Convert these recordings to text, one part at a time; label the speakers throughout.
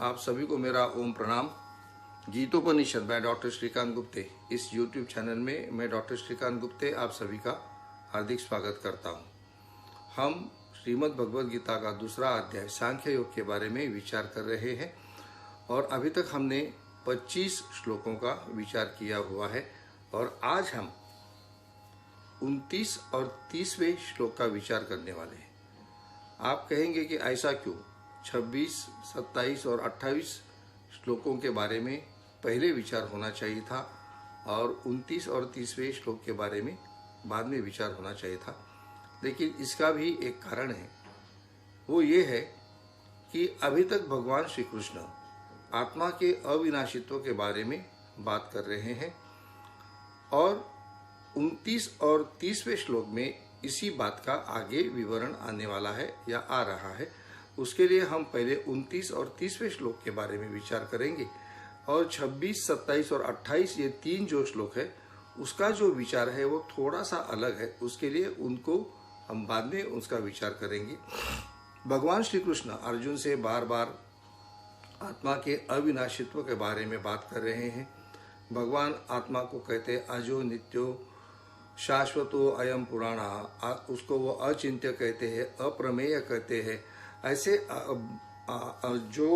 Speaker 1: आप सभी को मेरा ओम प्रणाम। गीतोपनिषद बाय डॉक्टर श्रीकांत गुप्ते, इस YouTube चैनल में मैं डॉक्टर श्रीकांत गुप्ते आप सभी का हार्दिक स्वागत करता हूं। हम श्रीमद् भगवद गीता का दूसरा अध्याय सांख्य योग के बारे में विचार कर रहे हैं और अभी तक हमने 25 श्लोकों का विचार किया हुआ है और आज हम 29 और 30वें श्लोक का विचार करने वाले हैं। आप कहेंगे कि ऐसा क्यों? 26, 27 और 28 श्लोकों के बारे में पहले विचार होना चाहिए था और 29 और 30वें श्लोक के बारे में बाद में विचार होना चाहिए था। लेकिन इसका भी एक कारण है, वो ये है कि अभी तक भगवान श्री कृष्ण आत्मा के अविनाशित्व के बारे में बात कर रहे हैं और 29 और 30वें श्लोक में इसी बात का आगे विवरण आने वाला है या आ रहा है। उसके लिए हम पहले 29 और 30वें श्लोक के बारे में विचार करेंगे और 26, 27 और 28 ये तीन जो श्लोक है उसका जो विचार है वो थोड़ा सा अलग है। उसके लिए उनको हम बाद में उसका विचार करेंगे। भगवान श्री कृष्ण अर्जुन से बार बार आत्मा के अविनाशित्व के बारे में बात कर रहे हैं। भगवान आत्मा को कहते अजो नित्यो शाश्वतो अयम पुराणा, उसको वो अचिंत्य कहते हैं, अप्रमेय कहते हैं। ऐसे जो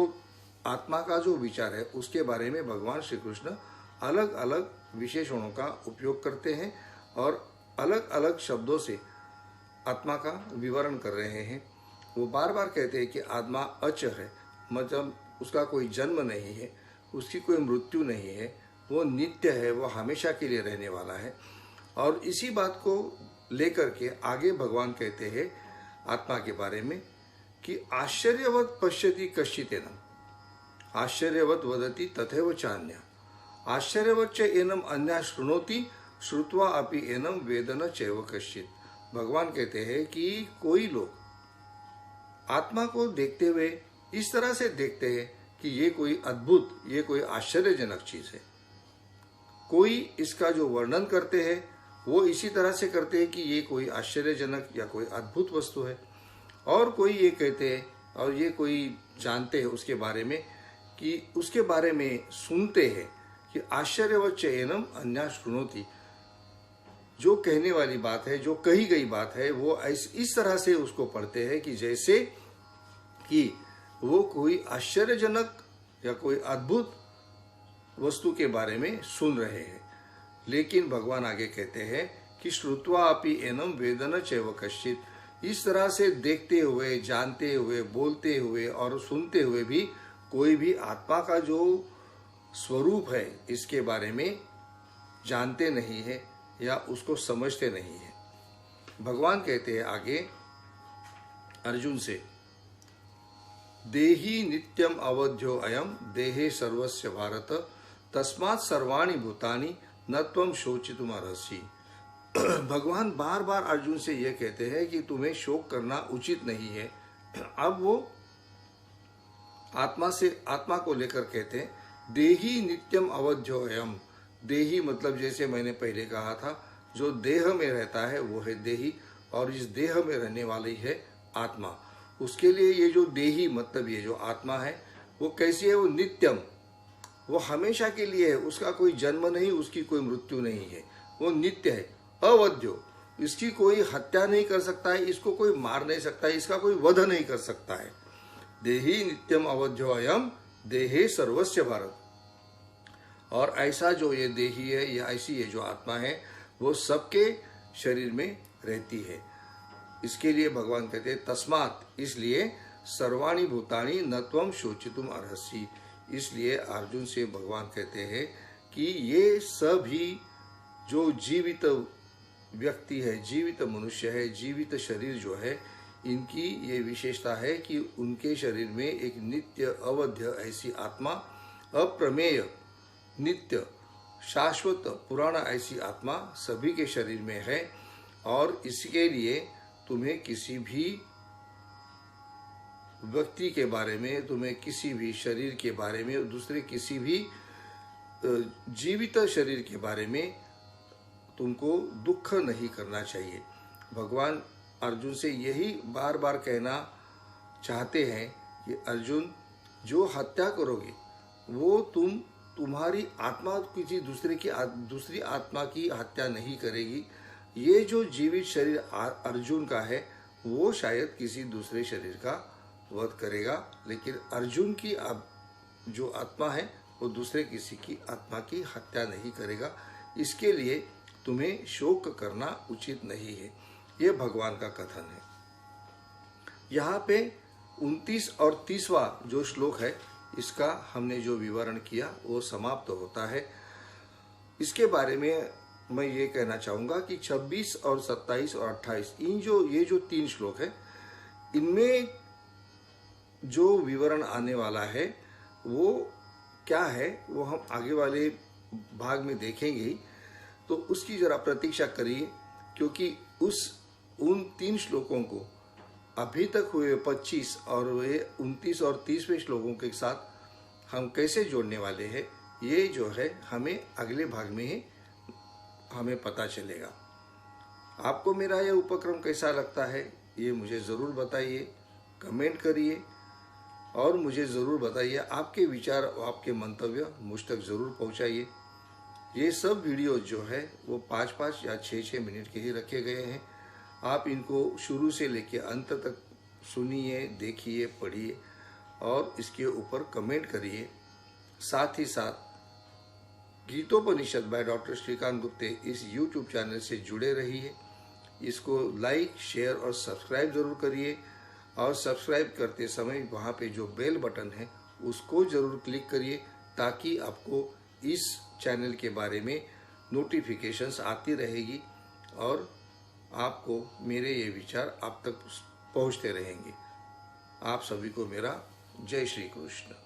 Speaker 1: आत्मा का जो विचार है उसके बारे में भगवान श्री कृष्ण अलग अलग विशेषणों का उपयोग करते हैं और अलग अलग शब्दों से आत्मा का विवरण कर रहे हैं। वो बार बार कहते हैं कि आत्मा अच है, मतलब उसका कोई जन्म नहीं है, उसकी कोई मृत्यु नहीं है, वो नित्य है, वो हमेशा के लिए रहने वाला है। और इसी बात को लेकर के आगे भगवान कहते हैं आत्मा के बारे में कि आश्चर्यवत पश्यति कश्चितेनम, आश्चर्यवत वदति तथैव चान्या, आश्चर्यवत च एनम अन्या शृणोति श्रुत्वा अपि एनम वेदन चैव कश्चित। भगवान कहते हैं कि कोई लोग आत्मा को देखते हुए इस तरह से देखते हैं कि ये कोई अद्भुत, ये कोई आश्चर्यजनक चीज है। कोई इसका जो वर्णन करते हैं वो इसी तरह से करते हैं कि ये कोई आश्चर्यजनक या कोई अद्भुत वस्तु है, और कोई ये कहते हैं और ये कोई जानते हैं उसके बारे में कि उसके बारे में सुनते हैं कि आश्चर्यवत च एनम अन्या शृणोति, जो कहने वाली बात है, जो कही गई बात है, वो इस तरह से उसको पढ़ते हैं कि जैसे कि वो कोई आश्चर्यजनक या कोई अद्भुत वस्तु के बारे में सुन रहे हैं। लेकिन भगवान आगे कहते हैं कि श्रुत्वा अपि एनम वेदन चैव कश्चित, इस तरह से देखते हुए, जानते हुए, बोलते हुए और सुनते हुए भी कोई भी आत्मा का जो स्वरूप है इसके बारे में जानते नहीं है या उसको समझते नहीं है। भगवान कहते हैं आगे अर्जुन से, देहि नित्यम अवध्यो अयम देहे सर्वस्य भारत तस्मात् सर्वाणि भूतानि न त्वं शोचितुम अर्हसि। भगवान बार बार अर्जुन से यह कहते हैं कि तुम्हें शोक करना उचित नहीं है। अब वो आत्मा को लेकर कहते हैं देहि नित्यम अवध्यो अयम। देही मतलब जैसे मैंने पहले कहा था, जो देह में रहता है वो है देही, और इस देह में रहने वाली है आत्मा। उसके लिए ये जो देही मतलब ये जो आत्मा है वो कैसी है? वो नित्यम, वो हमेशा के लिए है, उसका कोई जन्म नहीं, उसकी कोई मृत्यु नहीं है, वो नित्य है। अवध्यो, इसकी कोई हत्या नहीं कर सकता है, इसको कोई मार नहीं सकता है, इसका कोई वध नहीं कर सकता है। देहि नित्यम अवध्यो अयम देहे सर्वस्य भारत। और ऐसा जो ये देही है या ऐसी ये जो आत्मा है वो सबके शरीर में रहती है। इसके लिए भगवान कहते हैं तस्मात्, इसलिए सर्वाणि भूतानि न त्वं शोचितुम अर्हसि। इसलिए अर्जुन से भगवान कहते हैं कि ये सभी जो जीवित व्यक्ति है, जीवित मनुष्य है, जीवित शरीर जो है, इनकी ये विशेषता है कि उनके शरीर में एक नित्य अवध्य ऐसी आत्मा, अप्रमेय, नित्य, शाश्वत, पुराना ऐसी आत्मा सभी के शरीर में है। और इसके लिए तुम्हें किसी भी व्यक्ति के बारे में, तुम्हें किसी भी शरीर के बारे में, दूसरे किसी भी जीवित शरीर के बारे में तुमको दुख नहीं करना चाहिए। भगवान अर्जुन से यही बार बार कहना चाहते हैं कि अर्जुन जो हत्या करोगे वो तुम्हारी आत्मा किसी दूसरी आत्मा की हत्या नहीं करेगी। ये जो जीवित शरीर अर्जुन का है वो शायद किसी दूसरे शरीर का वध करेगा, लेकिन अर्जुन की जो आत्मा है वो दूसरे किसी की आत्मा की हत्या नहीं करेगा। इसके लिए तुम्हें शोक करना उचित नहीं है। ये भगवान का कथन है। यहाँ पे 29 और 30वां जो श्लोक है इसका हमने जो विवरण किया वो समाप्त होता है। इसके बारे में मैं ये कहना चाहूँगा कि 26 और 27 और 28 ये जो 3 श्लोक है, इनमें जो विवरण आने वाला है वो क्या है वो हम आगे वाले भाग में देखेंगे। तो उसकी जरा प्रतीक्षा करिए, क्योंकि उन 3 श्लोकों को अभी तक हुए 25 और वे 29 और 30वें श्लोकों के साथ हम कैसे जोड़ने वाले हैं, ये जो है हमें अगले भाग में ही हमें पता चलेगा। आपको मेरा यह उपक्रम कैसा लगता है ये मुझे ज़रूर बताइए, कमेंट करिए और मुझे ज़रूर बताइए आपके विचार और आपके मंतव्य मुझ तक ज़रूर पहुंचाइए। ये सब वीडियो जो है वो 5-5 या 6-6 मिनट के ही रखे गए हैं। आप इनको शुरू से लेकर अंत तक सुनिए, देखिए, पढ़िए और इसके ऊपर कमेंट करिए। साथ ही साथ गीतोपनिषद बाय डॉक्टर श्रीकांत गुप्ते इस YouTube चैनल से जुड़े रहिए। इसको लाइक, शेयर और सब्सक्राइब ज़रूर करिए और सब्सक्राइब करते समय वहाँ पे जो बेल बटन है उसको ज़रूर क्लिक करिए, ताकि आपको इस चैनल के बारे में नोटिफिकेशंस आती रहेगी और आपको मेरे ये विचार आप तक पहुँचते रहेंगे। आप सभी को मेरा जय श्री कृष्ण।